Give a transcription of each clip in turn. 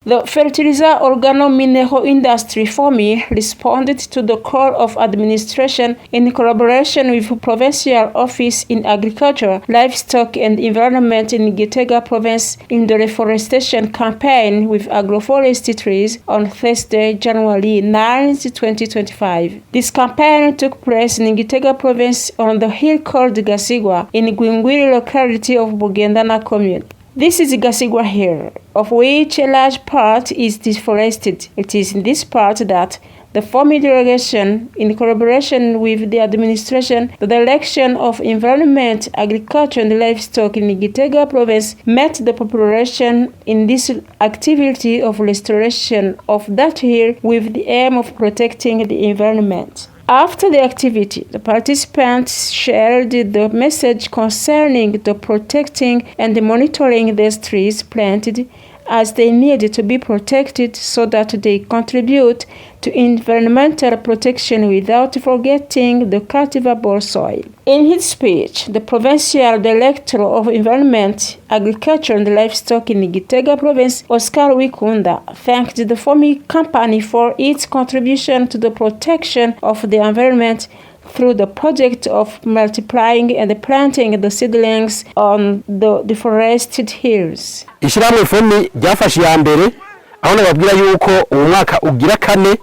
The fertilizer organo-mineral industry FOMI responded to the call of administration in collaboration with Provincial Office in Agriculture, Livestock and Environment in Gitega Province in the reforestation campaign with agroforestry trees on Thursday, January 9, 2025. This campaign took place in Gitega Province on the hill called Gasigwa in Gwingwiri locality of Bugendana commune. This is Gasigwa Hill, of which a large part is deforested. It is in this part that the FOMI delegation, in collaboration with the administration, the Direction of Environment, Agriculture and Livestock in Gitega Province, met the population in this activity of restoration of that hill with the aim of protecting the environment. After the activity, the participants shared the message concerning the protecting and the monitoring these trees planted as they need to be protected so that they contribute to environmental protection without forgetting the cultivable soil. In his speech, the Provincial Director of Environment, Agriculture and Livestock in Gitega Province, Oscar Wikunda, thanked the FOMI company for its contribution to the protection of the environment through the project of multiplying and planting the seedlings on the deforested hills. Ishyirahamwe FOMI ryafashe ya mbere aho nababwira yuko uwo mwaka ugira kane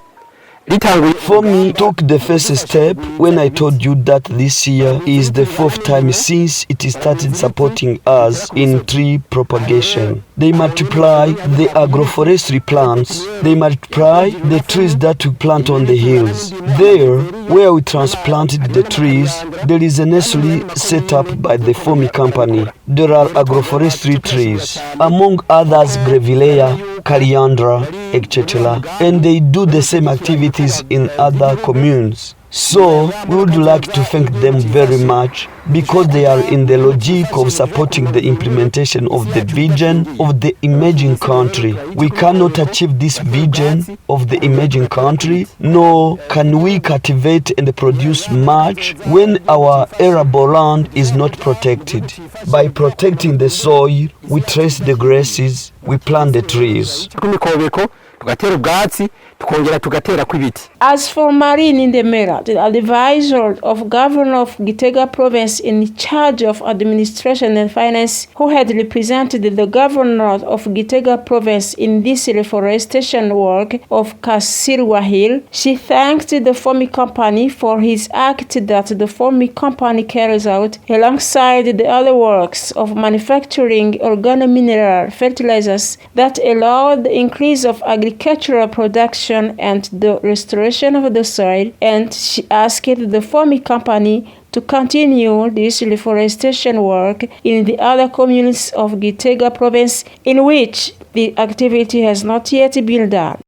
FOMI took the first step when I told you that this year is the fourth time since it started supporting us in tree propagation. They multiply the agroforestry plants. They multiply the trees that we plant on the hills. There, where we transplanted the trees, there is a nursery set up by the FOMI company. There are agroforestry trees, among others Grevillea, Coriandra, etc. And they do the same activities in other communes. So we would like to thank them very much because they are in the logic of supporting the implementation of the vision of the emerging country. We cannot achieve this vision of the emerging country, nor can we cultivate and produce much when our arable land is not protected. By protecting the soil, we trace the grasses, we plant the trees. As for Marine Ndemera, the advisor of Governor of Gitega Province in charge of administration and finance, who had represented the Governor of Gitega Province in this reforestation work of Kasirwa Hill, she thanked the FOMI company for his act that the FOMI company carries out alongside the other works of manufacturing organomineral fertilizers that allow the increase of agricultural production and the restoration of the soil, and she asked the FOMI company to continue this reforestation work in the other communes of Gitega Province in which the activity has not yet been done.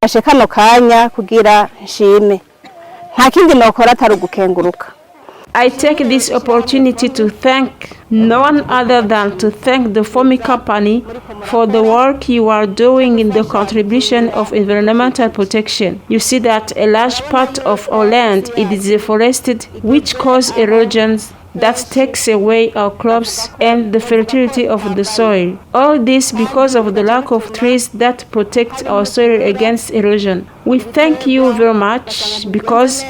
I take this opportunity to thank no one other than to thank the FOMI company for the work you are doing in the contribution of environmental protection. You see that a large part of our land is deforested, which cause erosions that takes away our crops and the fertility of the soil. All this because of the lack of trees that protect our soil against erosion. We thank you very much because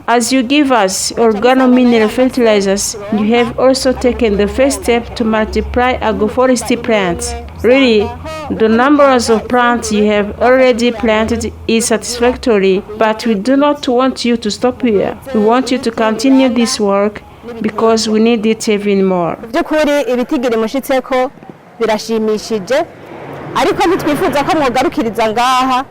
as you give us organomineral fertilizers, you have also taken the first step to multiply agroforestry plants. Really, the numbers of plants you have already planted is satisfactory, but we do not want you to stop here. We want you to continue this work because we need it even more. Byukuri ibitigiri mushitseko birashimishije ariko ntitwifuza ko mwogarukiriza ngaha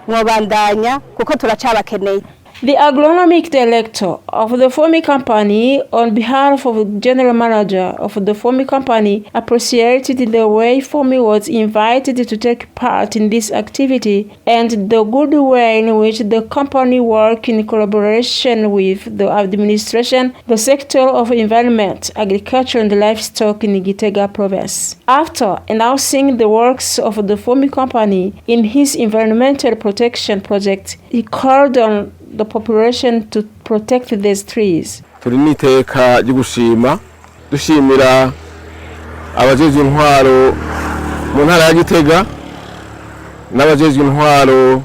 mwobandanya kuko turacabakeneye. The agronomic director of the FOMI company, on behalf of the general manager of the FOMI company, appreciated the way FOMI was invited to take part in this activity and the good way in which the company worked in collaboration with the administration, the sector of environment, agriculture and livestock in Gitega Province. After announcing the works of the FOMI company in his environmental protection project, he called on the population to protect these trees. Turiniteka ry'ugushima dushimira abajeje intwaro mu ntara ya Gitega n'abajejwe intwaro.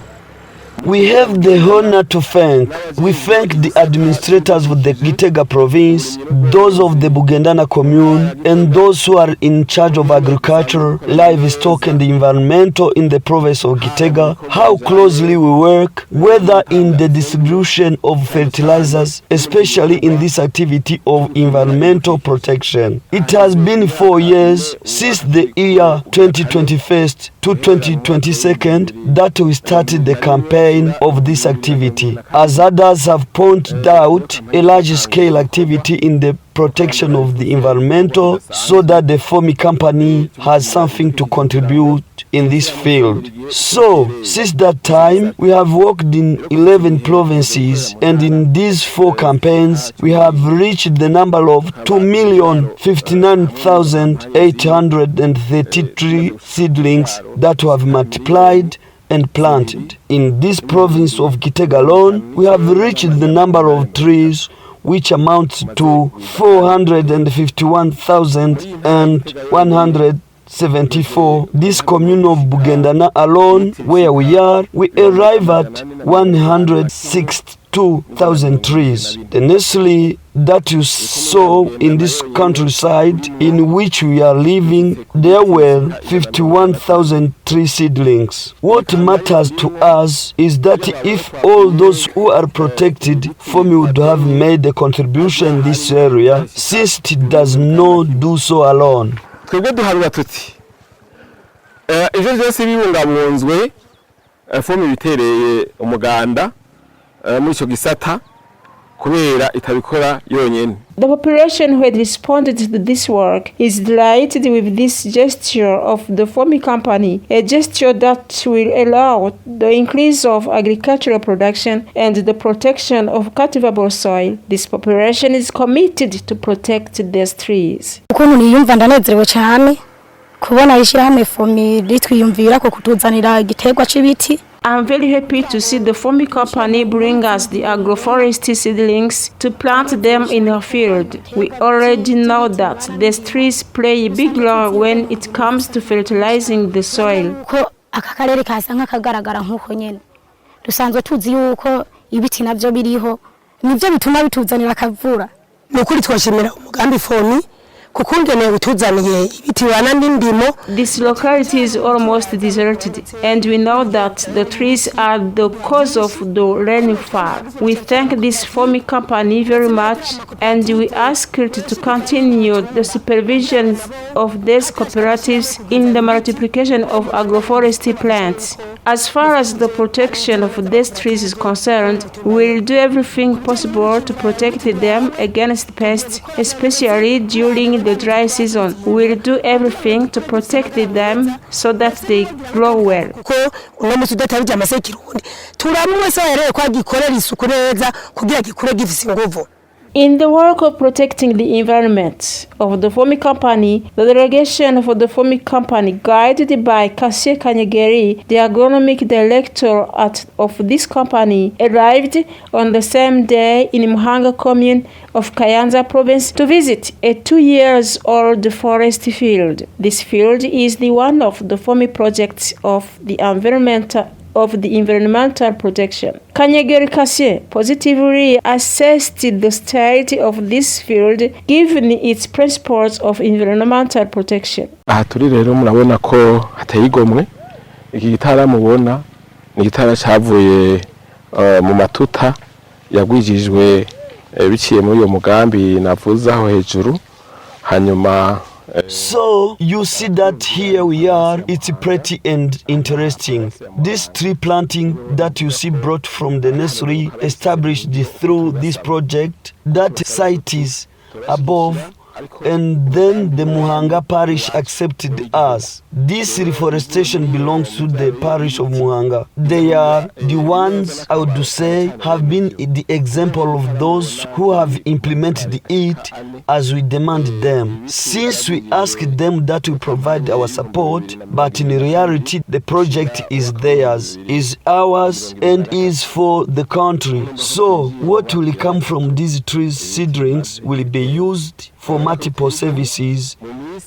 We have the honor to thank. We thank the administrators of the Gitega province, those of the Bugendana commune, and those who are in charge of agriculture, livestock, and the environmental in the province of Gitega. How closely we work, whether in the distribution of fertilizers, especially in this activity of environmental protection. It has been 4 years since the year 2021 to 2022 that we started the campaign of this activity. As others have pointed out, a large-scale activity in the protection of the environmental, so that the FOMI company has something to contribute in this field. So, since that time, we have worked in 11 provinces, and in these 4 campaigns, we have reached the number of 2,059,833 seedlings that have multiplied and planted. In this province of Gitega alone, we have reached the number of trees which amounts to 451,174. This commune of Bugendana alone, where we are, we arrive at 162,000 trees. The nursery that you saw in this countryside in which we are living, there were 51,000 tree seedlings. What matters to us is that if all those who are protected FOMI would have made a contribution in this area, since it does not do so alone. Twebwe duharura tuti ejo byose bibungabunzwe FOMI bitereye umuganda muri ico gisata kubera itabikora yonyene. The population who had responded to this work is delighted with this gesture of the FOMI company, a gesture that will allow the increase of agricultural production and the protection of cultivable soil. This population is committed to protect these trees. Ukuntu niyumva ndanezerewe cyane kubona ishyirahamwe FOMI ritwiyumvira ko kutuzanira igiterwa c'ibiti. I'm very happy to see the FOMI company bring us the agroforestry seedlings to plant them in our field. We already know that these trees play a big role when it comes to fertilizing the soil. Ko aka karere kasa nk'akagaragara nk'uko nyene dusanzwe tuzi yuko ibiti navyo biriho nivyo bituma bituzanira akavura. Nukuri twashimira umugambi FOMI kukungene utuzaniye ibiti wana n'indimo. This locality is almost deserted, and we know that the trees are the cause of the rainfall. We thank this FOMI company very much, and we ask it to continue the supervision of these cooperatives in the multiplication of agroforestry plants. As far as the protection of these trees is concerned, we will do everything possible to protect them against pests, especially during the dry season. We will do everything to protect them so that they grow well. Ko unamusi udatabije amasekirundi turamwe se yare kwa gikorera isuku neza kugira gikure gifise nguvu. In the work of protecting the environment of the FOMI company, the delegation for the FOMI company, guided by Kasia Kanyegeri, the agronomic director of this company, arrived on the same day in Muhanga commune of Kayanza province to visit a 2-year-old forest field. This field is the one of the FOMI projects of the environmental protection. Kanyegeri Kasie positively assessed the state of this field given its principles of environmental protection. Aha turi rero murabona ko hateye igomwe. Iki gitara mubona ni gitara cyavuye mu matuta yagwijijwe biciye muri uyo mugambi navuze aho hejuru hanyuma. So you see that here we are, it's pretty and interesting. This tree planting that you see brought from the nursery established through this project, that site is above, and then the Muhanga parish accepted us. This reforestation belongs to the parish of Muhanga. They are the ones, I would say, have been the example of those who have implemented it as we demanded them. Since we asked them that we provide our support, but in reality the project is theirs, is ours, and is for the country. So what will come from these trees seedlings will be used for multiple services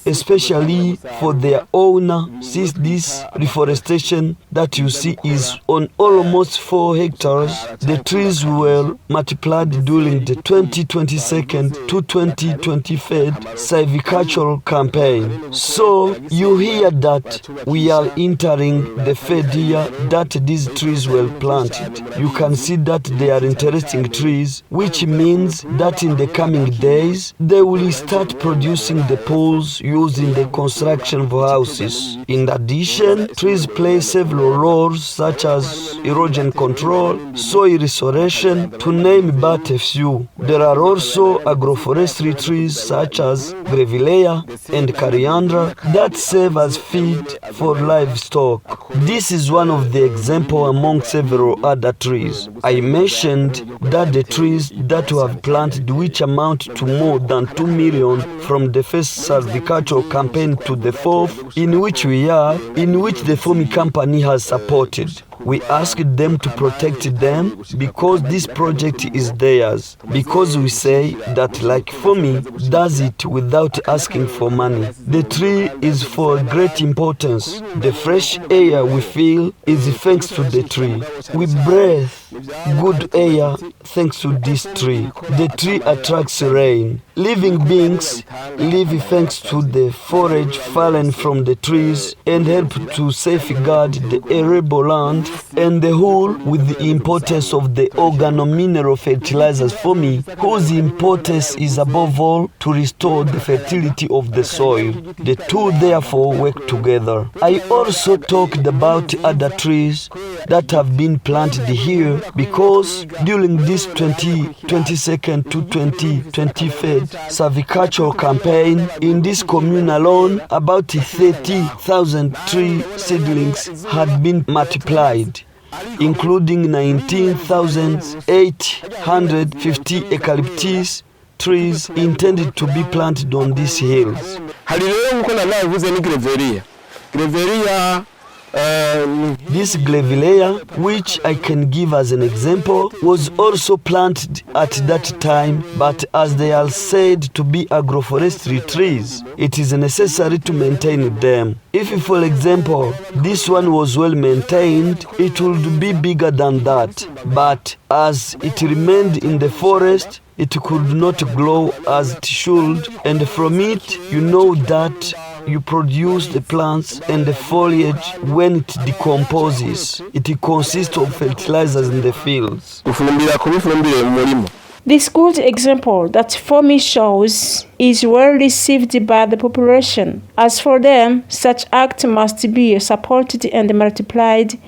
especially for their owner, since this reforestation that you see is on almost 4 hectares. The trees were multiplied during the 2022 to 2023 silvicultural campaign. So you hear that we are entering the third year that these trees were planted. You can see that they are interesting trees, which means that in the coming days they will start producing the poles used in the construction of houses. In addition, trees play several roles such as erosion control, soil restoration, to name but a few. There are also agroforestry trees such as Grevillea and Coriandra that serve as feed for livestock. This is one of the examples among several other trees. I mentioned that the trees that we have planted, which amount to more than 2 million from the first silvicultural campaign to the fourth, in which we are, in which the FOMI company has supported. We asked them to protect them because this project is theirs. Because we say that like FOMI does it without asking for money. The tree is for great importance. The fresh air we feel is thanks to the tree. We breathe good air thanks to this tree. The tree attracts rain. Living beings live thanks to the forage fallen from the trees and help to safeguard the arable land and the whole with the importance of the organomineral fertilizers FOMI, whose importance is above all to restore the fertility of the soil. The two therefore work together. I also talked about other trees that have been planted here because during this 2022 to 2023 silvicultural campaign in this commune alone, about 30,000 tree seedlings had been multiplied, including 19,850 eucalyptus trees intended to be planted on these hills. This Grevillea, which I can give as an example, was also planted at that time, but as they are said to be agroforestry trees, it is necessary to maintain them. If, for example, this one was well maintained, it would be bigger than that, but as it remained in the forest, it could not grow as it should, and from it you know that you produce the plants and the foliage when it decomposes. It consists of fertilizers in the fields. This good example that FOMI shows is well received by the population. As for them, such act must be supported and multiplied,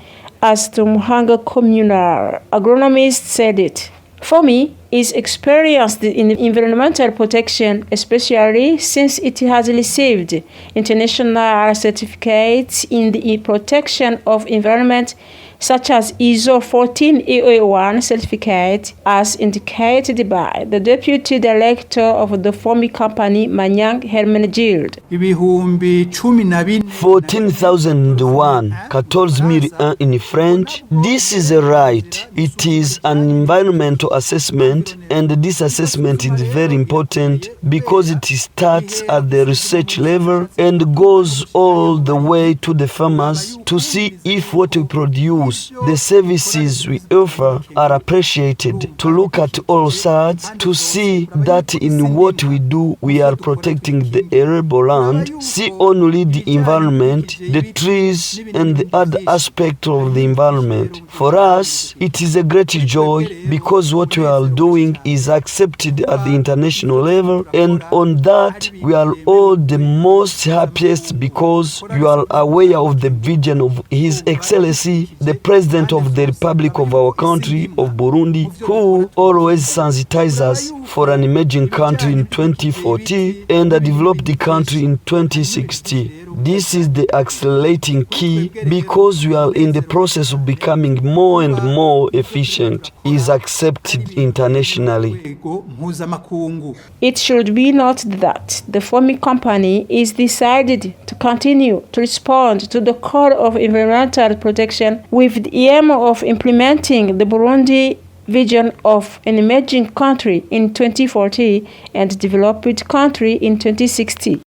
as the Muhanga communal agronomist said it. FOMI is experienced in environmental protection, especially since it has received international certificates in the protection of environment, such as ISO 14001 certificate, as indicated by the Deputy Director of the FOMI company, Manyang Hermenegilde. 14,001, 14,001 in French. This is a right. It is an environmental assessment, and this assessment is very important because it starts at the research level and goes all the way to the farmers to see if what we produce, the services we offer are appreciated, to look at all sides, to see that in what we do we are protecting the arable land, see only the environment, the trees and the other aspect of the environment. For us, it is a great joy because what we are doing is accepted at the international level, and on that we are all the most happiest because you are aware of the vision of His Excellency, the President of the Republic of our country of Burundi, who always sensitizes us for an emerging country in 2040 and a developed country in 2060. This is the accelerating key because we are in the process of becoming more and more efficient. It is accepted internationally. It should be noted that the FOMI company is decided to continue to respond to the call of environmental protection with the aim of implementing the Burundi vision of an emerging country in 2040 and developed country in 2060.